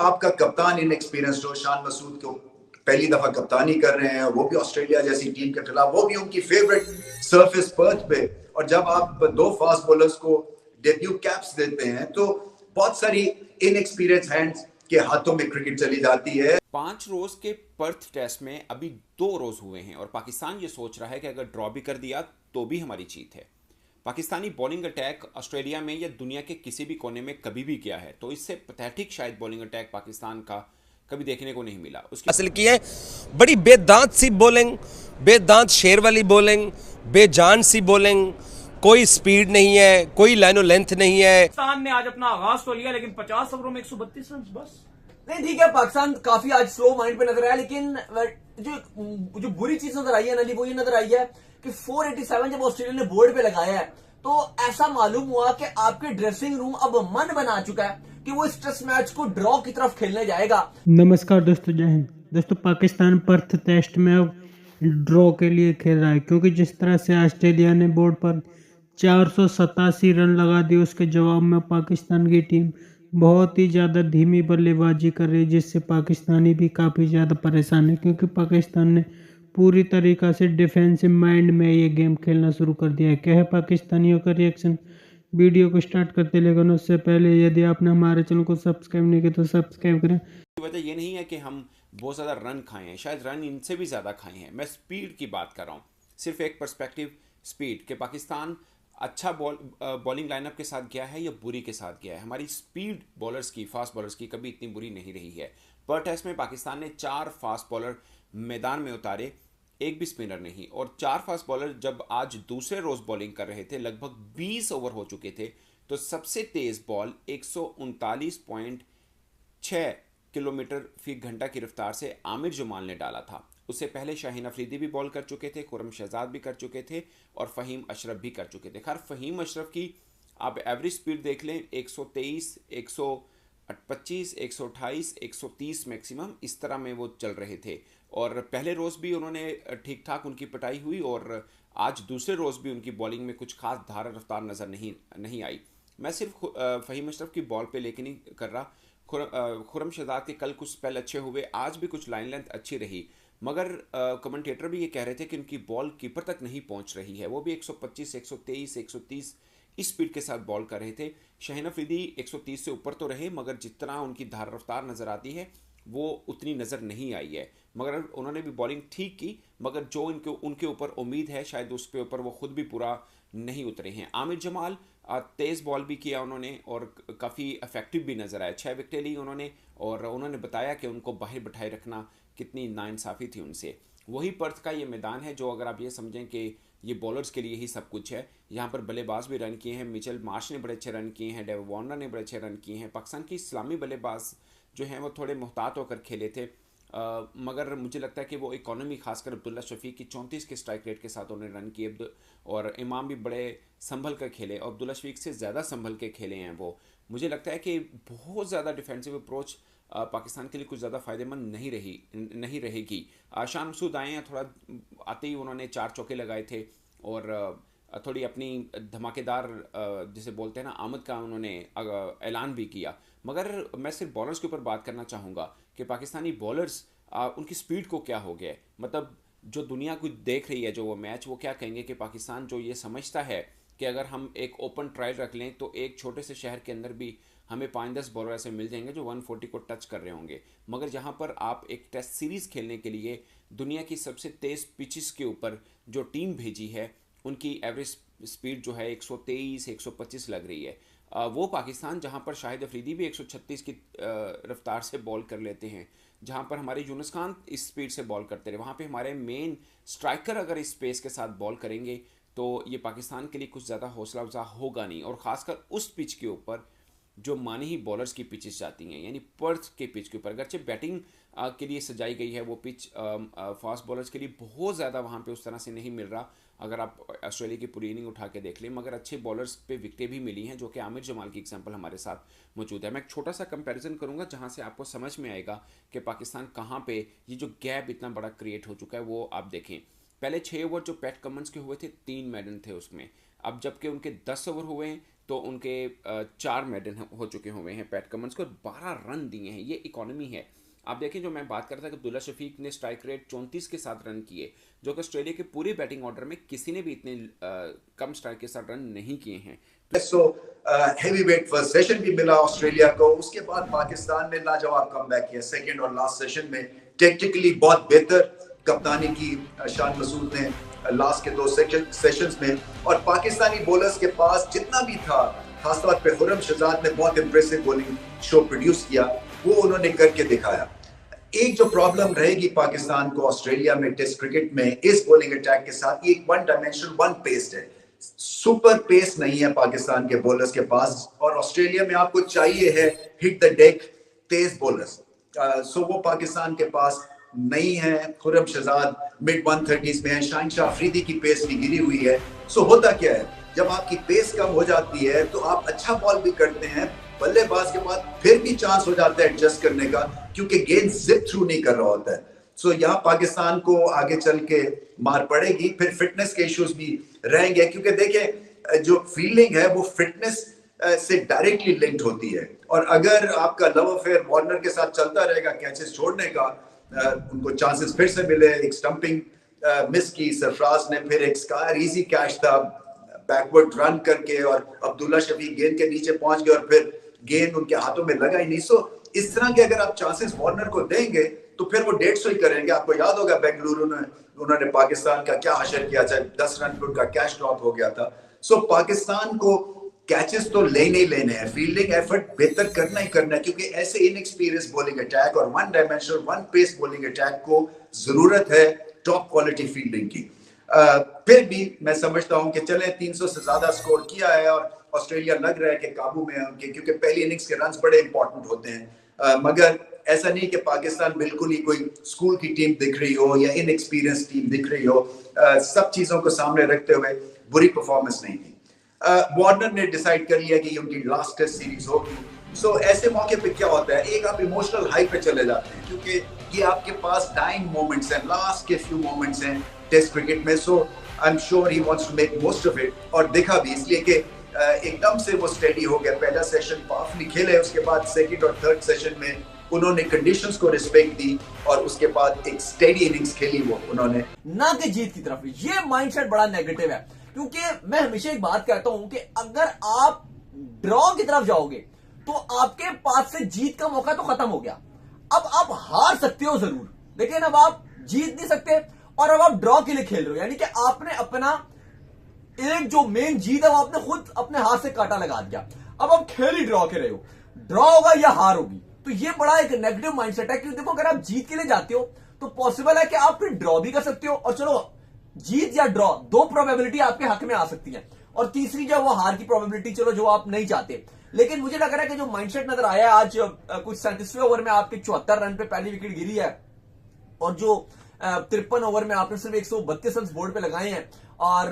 आपका कप्तान इनएक्सपीरियंस्ड हो, शान मसूद को पहली दफा कप्तानी कर रहे हैं, वो भी ऑस्ट्रेलिया जैसी टीम के खिलाफ, वो भी उनकी फेवरेट सरफेस पर्थ पे, और जब आप दो फास्ट बॉलर्स को डेब्यू कैप्स देते हैं तो बहुत सारी इनएक्सपीरियंस हैंड्स के हाथों में क्रिकेट चली जाती है। 5 रोज के पर्थ टेस्ट में अभी 2 रोज हुए हैं और पाकिस्तान ये सोच रहा है कि अगर ड्रॉ भी कर दिया तो भी हमारी जीत है। पाकिस्तानी बॉलिंग अटैक ऑस्ट्रेलिया में या दुनिया के किसी भी कोने में कभी भी किया है, तो इससे पैथेटिक शायद बॉलिंग अटैक पाकिस्तान का कभी देखने को नहीं मिला। उसकी हासिल की है बड़ी बेदांत सी बॉलिंग, बेदांत शेर वाली बॉलिंग, बेजान सी बॉलिंग, कोई स्पीड नहीं है, कोई लाइनो लेंथ नहीं है। पाकिस्तान ने आज अपना आगाज तो लिया, लेकिन 50 ओवरों में 132 रन बस। नहीं ठीक है, पाकिस्तान काफी आज स्लो माइंड पे नजर आया, लेकिन जो बुरी चीज नजर आई है नली, वो ये नजर आई है कि 487 जब ऑस्ट्रेलिया ने बोर्ड पे लगाया है तो ऐसा मालूम हुआ कि आपके ड्रेसिंग रूम अब मन बना चुका है कि वो इस टेस्ट मैच को ड्रॉ की तरफ खेलने जाएगा। नमस्कार दोस्तों, जय हिंद। दोस्तों, पाकिस्तान पर्थ टेस्ट में अब ड्रॉ के लिए खेल रहा है, क्योंकि जिस तरह से ऑस्ट्रेलिया ने बोर्ड पर 487 रन लगा दिए, उसके जवाब में पाकिस्तान की टीम बहुत ही ज़्यादा धीमी बल्लेबाजी कर रही है, जिससे पाकिस्तानी भी काफ़ी ज़्यादा परेशान है, क्योंकि पाकिस्तान ने पूरी तरीक़ा से डिफेंसिव माइंड में ये गेम खेलना शुरू कर दिया है। क्या है पाकिस्तानियों का रिएक्शन, वीडियो को स्टार्ट करते, लेकिन उससे पहले यदि आपने हमारे चैनल को सब्सक्राइब नहीं किया तो सब्सक्राइब करें। वजह ये नहीं है कि हम बहुत ज़्यादा रन खाए हैं, शायद रन इनसे भी ज़्यादा खाए हैं। मैं स्पीड की बात कर रहा हूँ, सिर्फ एक पर्सपेक्टिव स्पीड के पाकिस्तान अच्छा बॉलिंग लाइनअप के साथ गया है या बुरी के साथ गया है। हमारी स्पीड बॉलर्स की, फास्ट बॉलर्स की कभी इतनी बुरी नहीं रही है। पर टेस्ट में पाकिस्तान ने 4 फास्ट बॉलर मैदान में उतारे, एक भी स्पिनर नहीं, और 4 फास्ट बॉलर जब आज दूसरे रोज बॉलिंग कर रहे थे, लगभग 20 ओवर हो चुके थे, तो सबसे तेज बॉल 139.6 किलोमीटर फी घंटा की रफ्तार से आमिर जमाल ने डाला था। उससे पहले शाहीन अफरीदी भी बॉल कर चुके थे, खुरम शहजाद भी कर चुके थे और फ़हीम अशरफ भी कर चुके थे। खैर, फ़हीम अशरफ की आप एवरेज स्पीड देख लें, 123, 125, 128, 130 मैक्सिमम, इस तरह में वो चल रहे थे। और पहले रोज़ भी उन्होंने ठीक ठाक उनकी पिटाई हुई और आज दूसरे रोज़ भी उनकी बॉलिंग में कुछ खास धार रफ्तार नज़र नहीं आई। मैं सिर्फ फ़हीम अशरफ की बॉल पे लेके नहीं कर रहा। खुरम शहजाद के कल कुछ स्पेल अच्छे हुए, आज भी कुछ लाइन लेंथ अच्छी रही, मगर कमेंटेटर भी ये कह रहे थे कि उनकी बॉल कीपर तक नहीं पहुंच रही है। वो भी 125, 123, 130 इस स्पीड के साथ बॉल कर रहे थे। शाहीन अफरीदी 130 से ऊपर तो रहे, मगर जितना उनकी धार रफ्तार नज़र आती है वो उतनी नज़र नहीं आई है। मगर उन्होंने भी बॉलिंग ठीक की, मगर जो उनके ऊपर उम्मीद है शायद उस पे ऊपर वो खुद भी पूरा नहीं उतरे हैं। आमिर जमाल तेज़ बॉल भी किया उन्होंने और काफ़ी इफेक्टिव भी नज़र आया। 6 विकेटें ली उन्होंने और उन्होंने बताया कि उनको बाहर बिठाए रखना कितनी नाइंसाफ़ी थी उनसे। वही पर्थ का ये मैदान है जो, अगर आप ये समझें कि ये बॉलर्स के लिए ही सब कुछ है। यहाँ पर बल्लेबाज भी रन किए हैं, मिचेल मार्श ने बड़े अच्छे रन किए हैं, डेविड वार्नर ने बड़े अच्छे रन किए हैं। पाकिस्तान की इस्लामी बल्लेबाज जो हैं वो थोड़े मुहतात होकर खेले थे, मगर मुझे लगता है कि वो इकॉनमी, खासकर अब्दुल्ला शफीक की 34 के स्ट्राइक रेट के साथ उन्होंने रन किए, और इमाम भी बड़े संभल कर खेले और अब्दुल्ला शफीक से ज़्यादा संभल के खेले हैं वो। मुझे लगता है कि बहुत ज़्यादा डिफेंसिव अप्रोच पाकिस्तान के लिए कुछ ज़्यादा फ़ायदेमंद नहीं रहेगी। शान मसूद आए हैं, थोड़ा आते ही उन्होंने 4 चौके लगाए थे और थोड़ी अपनी धमाकेदार जिसे बोलते हैं ना आमद का उन्होंने ऐलान भी किया। मगर मैं सिर्फ बॉलर्स के ऊपर बात करना चाहूँगा कि पाकिस्तानी बॉलर्स उनकी स्पीड को क्या हो गया। मतलब जो दुनिया को देख रही है जो वो मैच, वो क्या कहेंगे कि पाकिस्तान जो ये समझता है कि अगर हम एक ओपन ट्रायल रख लें तो एक छोटे से शहर के अंदर भी हमें 5-10 बॉलर ऐसे मिल जाएंगे जो 140 को टच कर रहे होंगे। मगर जहाँ पर आप एक टेस्ट सीरीज़ खेलने के लिए दुनिया की सबसे तेज़ पिचेस के ऊपर जो टीम भेजी है, उनकी एवरेज स्पीड जो है 123, 125 लग रही है। वो पाकिस्तान जहाँ पर शाहिद अफरीदी भी 136 की रफ्तार से बॉल कर लेते हैं, जहाँ पर हमारे यूनुस खान इस स्पीड से बॉल करते रहे, वहाँ पे हमारे मेन स्ट्राइकर अगर इस स्पेस के साथ बॉल करेंगे तो ये पाकिस्तान के लिए कुछ ज़्यादा हौसला अफजा होगा नहीं। और ख़ासकर उस पिच के ऊपर जो मानी ही बॉलर्स की पिचेस जाती हैं, यानी पर्थ के पिच के ऊपर, अगरचे बैटिंग के लिए सजाई गई है वो पिच, फास्ट बॉलर्स के लिए बहुत ज़्यादा वहाँ पे उस तरह से नहीं मिल रहा। अगर आप ऑस्ट्रेलिया की पूरी इनिंग उठा के देख लें, मगर अच्छे बॉलर्स पे विकेटें भी मिली हैं, जो कि आमिर जमाल की एग्जांपल हमारे साथ मौजूद है। मैं एक छोटा सा कंपैरिजन करूंगा जहां से आपको समझ में आएगा कि पाकिस्तान कहाँ पे ये जो गैप इतना बड़ा क्रिएट हो चुका है, वो आप देखें। पहले 6 ओवर जो पैट कमिंस के हुए थे, 3 मेडन थे उसमें, अब जबकि उनके 10 ओवर हुए हैं तो उनके 4 मेडल हो चुके हुए हैं पैट कमिंस को, 12 रन दिए हैं। ये इकोनॉमी है। आप देखें, जो मैं बात कर रहा था कि अब्दुल्ला शफीक ने स्ट्राइक रेट 34 के साथ रन किए, जो कि ऑस्ट्रेलिया के पूरे बैटिंग ऑर्डर में किसी ने भी इतने कम स्ट्राइक के साथ रन नहीं किए हैं। सो हेवी वेट फर्स्ट सेशन भी मिला ऑस्ट्रेलिया को। उसके बाद पाकिस्तान ने लाजवाब कमबैक किया सेकंड और लास्ट सेशन में। टेक्निकली बहुत बेहतर कप्तानी की शान मसूद ने लास्ट के 2 सेशंस में, और पाकिस्तानी बॉलर्स के पास जितना भी था, खासतौर पे खुर्रम शहजाद ने बहुत इंप्रेसिव बॉलिंग शो प्रोड्यूस किया, वो उन्होंने करके दिखाया। एक जो प्रॉब्लम रहेगी पाकिस्तान को ऑस्ट्रेलिया में टेस्ट क्रिकेट में इस बॉलिंग अटैक के साथ, ये वन डायमेंशनल वन पेस्ड है, सुपर पेस नहीं है पाकिस्तान के बॉलर्स के पास, और ऑस्ट्रेलिया में आपको चाहिए है हिट द डेक तेज बॉलर्स। सो वो पाकिस्तान के पास नहीं है। खुर्रम शहजाद मिड 130s में है, शाहीन शाह अफरीदी की पेस भी गिरी हुई है। सो होता क्या है, जब आपकी पेस कम हो जाती है तो आप अच्छा बॉल भी करते हैं, बल्लेबाज के बाद फिर भी चांस हो जाता है एडजस्ट करने का, क्योंकि गेंद जिप थ्रू नहीं कर रहा होता है। सो यहाँ पाकिस्तान को आगे चल के मार पड़ेगी। फिर फिटनेस के इश्यूज भी रहेंगे, क्योंकि देखें जो फील्डिंग है वो फिटनेस से डायरेक्टली लिंक्ड होती है, और अगर आपका लव अफेयर वार्नर के साथ चलता रहेगा कैचेस छोड़ने का, उनको चांसेस फिर से मिले। एक स्टंपिंग मिस की सरफराज ने, फिर एक स्कायर इजी कैच था बैकवर्ड रन करके, और अब्दुल्ला शफीक गेंद के नीचे पहुंच गए और फिर गेंद उनके हाथों में लगा ही नहीं। सो इस तरह के अगर आप चांसेस वार्नर को देंगे तो फिर वो 150 ही करेंगे। आपको याद होगा बेंगलुरु में उन्होंने पाकिस्तान का क्या हशर किया था, 10 रन पे उनका कैच ड्रॉप हो गया था। सो पाकिस्तान को कैचेस तो लेने ही लेने हैं, फील्डिंग एफर्ट बेहतर करना ही करना है, क्योंकि ऐसे इनएक्सपीरियंस बॉलिंग अटैक और one dimensional one pace bowling attack को जरूरत है टॉप क्वालिटी फील्डिंग की। फिर भी मैं समझता हूं कि चले 300 से ज्यादा स्कोर किया है और ऑस्ट्रेलिया लग रहा है कि काबू में है उनके, क्योंकि पहली इनिंग्स के रन्स बड़े इंपॉर्टेंट होते हैं। मगर ऐसा नहीं कि पाकिस्तान बिल्कुल ही कोई स्कूल की टीम दिख रही हो या इनएक्सपीरियंस टीम दिख रही हो। सब चीजों को सामने रखते हुए बुरी परफॉर्मेंस नहीं थी। वार्नर ने डिसाइड कर लिया कि ये उनकी लास्ट टेस्ट सीरीज होगी। सो ऐसे मौके पे क्या होता है, एक आप इमोशनल हाई पे चले जाते हैं, क्योंकि ये आपके पास डाइंग मोमेंट्स हैं, लास्ट के फ्यू मोमेंट्स हैं टेस्ट क्रिकेट में। So I am sure he wants to make most of it, और देखा भी इसलिए कि एकदम से वो स्टेडी हो गया। पहला सेशन पावरफुली खेले, उसके बाद सेकंड और थर्ड सेशन में उन्होंने कंडीशंस को रिस्पेक्ट दी और उसके बाद एक स्टेडी इनिंग्स खेली वो उन्होंने, ना कि जीत की तरफ। ये माइंडसेट बड़ा नेगेटिव है, क्योंकि मैं हमेशा एक बात कहता हूं कि अगर आप ड्रॉ की तरफ जाओगे तो आपके पास से जीत का मौका तो खत्म हो गया। अब आप हार सकते हो जरूर, लेकिन अब आप जीत नहीं सकते, और अब आप ड्रॉ के लिए खेल रहे हो, यानी कि आपने अपना एक जो मेन जीत है वो आपने खुद अपने हाथ से काटा लगा दिया। अब आप खेल ही ड्रॉ के रहे हो, ड्रॉ होगा या हार होगी। तो ये बड़ा एक नेगेटिव माइंडसेट है, क्योंकि देखो अगर आप जीत के लिए जाते हो तो पॉसिबल है कि आप फिर ड्रॉ भी कर सकते हो, और चलो जीत या ड्रॉ 2 प्रोबेबिलिटी आपके हक में आ सकती है, और तीसरी जो वो हार की प्रोबेबिलिटी, चलो जो आप नहीं चाहते। लेकिन मुझे लग रहा है कि जो माइंडसेट नजर आया है आज, कुछ 37वें ओवर में आपके 74 रन पे पहली विकेट गिरी है, और जो 53 ओवर में आपने सिर्फ 132 रन बोर्ड पे लगाए हैं, और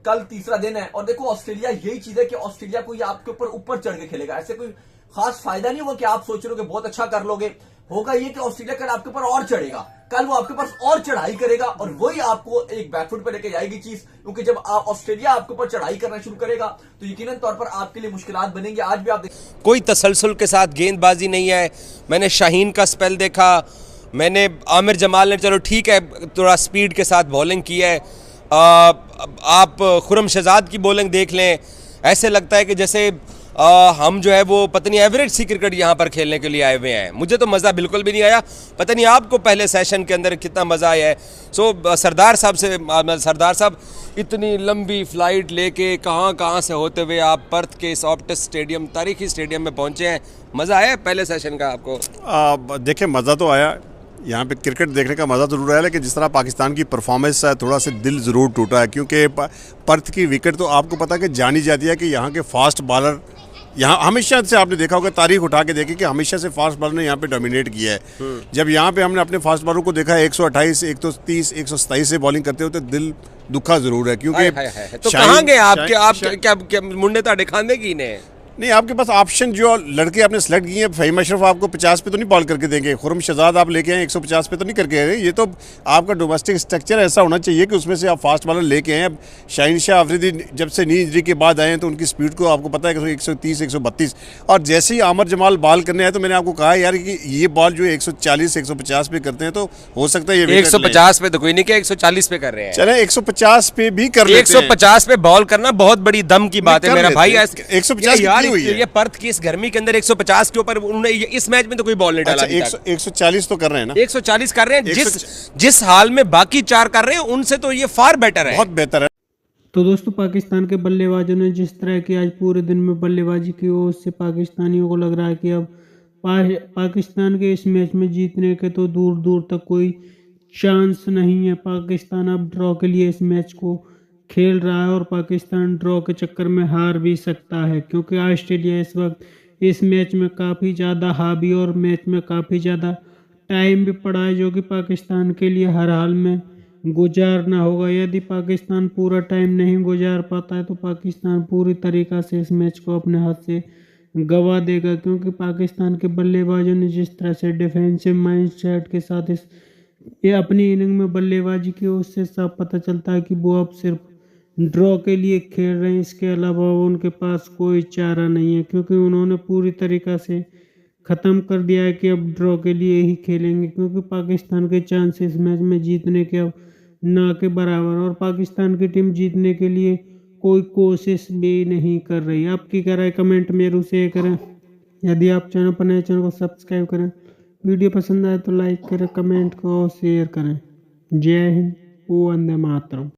कल तीसरा दिन है। और देखो ऑस्ट्रेलिया, यही चीज है कि ऑस्ट्रेलिया को ये आपके ऊपर चढ़ के खेलेगा। ऐसे कोई खास फायदा नहीं होगा कि आप सोच रहे हो कि बहुत अच्छा कर लोगे। होगा ये कि ऑस्ट्रेलिया कल आपके ऊपर और चढ़ेगा, कल वो आपके पास और चढ़ाई करेगा, और वही आपको एक बैकफुट पे लेके जाएगी चीज। क्योंकि जब ऑस्ट्रेलिया आपके ऊपर चढ़ाई करना शुरू करेगा तो यकीनन तौर पर आपके लिए मुश्किलात बनेंगी। आज भी आप कोई तसलसल के साथ गेंदबाजी नहीं है। मैंने शाहीन का स्पेल देखा, मैंने आमिर जमाल ने, चलो ठीक है, थोड़ा स्पीड के साथ बॉलिंग की है। आप खुर्रम शहजाद की बॉलिंग देख लें, ऐसे लगता है कि जैसे हम जो है वो पता नहीं एवरेज सी क्रिकेट यहाँ पर खेलने के लिए आए हुए हैं। मुझे तो मज़ा बिल्कुल भी नहीं आया, पता नहीं आपको पहले सेशन के अंदर कितना मज़ा आया है। सरदार साहब इतनी लंबी फ़्लाइट लेके कहाँ से होते हुए आप पर्थ के सॉफ्टेस्ट स्टेडियम, तारीखी स्टेडियम में पहुँचे हैं। मज़ा आया पहले सेशन का आपको? देखिए मज़ा तो आया, यहाँ पे क्रिकेट देखने का मज़ा ज़रूर आया, लेकिन जिस तरह पाकिस्तान की परफॉर्मेंस है थोड़ा सा दिल ज़रूर टूटा है, क्योंकि पर्थ की विकेट तो आपको पता है कि जानी जाती है कि यहाँ के फास्ट बॉलर, यहाँ हमेशा से आपने देखा होगा, तारीख उठा के देखें कि हमेशा से फास्ट बॉलर ने यहाँ पे डोमिनेट किया है। जब यहाँ पे हमने अपने फास्ट बॉलर को देखा 128, 130, 127 से बॉलिंग करते होते दिल दुखा ज़रूर है, क्योंकि तो कहाँ गए आप क्या मुंडे ताड़े खाने की ने? नहीं, आपके पास ऑप्शन जो लड़के आपने सेलेक्ट किए हैं, फ़हीम अशरफ आपको 50 पे तो नहीं बॉल करके देंगे, खुरम शहजाद आप लेके आए 150 पे तो नहीं करके आए। ये तो आपका डोमेस्टिक स्ट्रक्चर ऐसा होना चाहिए कि उसमें से आप फास्ट बॉलर लेके आए। अब शाहीन शाह अफरीदी जब से नी इंजरी के बाद आए हैं तो उनकी स्पीड को आपको पता है कि 130 132, और जैसे ही आमिर जमाल बॉल करने आए तो मैंने आपको कहा यार कि ये बॉल जो 140 150 पे करते हैं तो हो सकता है ये 150 पे तो कोई नहीं, क्या 140 पे कर रहे हैं। चले 150 पे भी कर लेते हैं। 150 पे बॉल करना बहुत बड़ी दम की बात है मेरा भाई। 150 यार हुई है। ये पर्थ की इस गर्मी के अंदर 150 के ऊपर उन्होंने इस मैच में तो कोई बॉल नहीं डाला। अच्छा, 140 तो कर रहे हैं ना, 140 कर रहे हैं। जिस हाल में बाकी 4 कर रहे हैं उनसे तो ये फार बेटर है, बहुत बेहतर है। तो दोस्तों पाकिस्तान के बल्लेबाजों ने जिस तरह की आज पूरे दिन में बल्लेबाजी की, उससे पाकिस्तानियों को लग रहा है कि अब पाकिस्तान के इस मैच में जीतने के तो दूर दूर तक कोई चांस नहीं है। पाकिस्तान अब ड्रॉ के लिए इस मैच को खेल रहा है और पाकिस्तान ड्रॉ के चक्कर में हार भी सकता है, क्योंकि ऑस्ट्रेलिया इस वक्त इस मैच में काफ़ी ज़्यादा हावी और मैच में काफ़ी ज़्यादा टाइम भी पड़ा है, जो कि पाकिस्तान के लिए हर हाल में गुजारना होगा। यदि पाकिस्तान पूरा टाइम नहीं गुजार पाता है तो पाकिस्तान पूरी तरीक़ा से इस मैच को अपने हाथ से गवा देगा, क्योंकि पाकिस्तान के बल्लेबाजों ने जिस तरह से डिफेंसिव माइंडसेट के साथ ये अपनी इनिंग में बल्लेबाजी की, उससे साफ पता चलता है कि वो अब सिर्फ ड्रॉ के लिए खेल रहे हैं। इसके अलावा उनके पास कोई चारा नहीं है, क्योंकि उन्होंने पूरी तरीक़ा से ख़त्म कर दिया है कि अब ड्रॉ के लिए ही खेलेंगे, क्योंकि पाकिस्तान के चांसेस मैच में जीतने के अब ना के बराबर, और पाकिस्तान की टीम जीतने के लिए कोई कोशिश भी नहीं कर रही। आपकी क्या राय कमेंट में जरूर शेयर करें। यदि आप चैनल पर नए, चैनल को सब्सक्राइब करें। वीडियो पसंद आए तो लाइक करें, कमेंट को शेयर करें। जय हिंद, वंदे मातरम।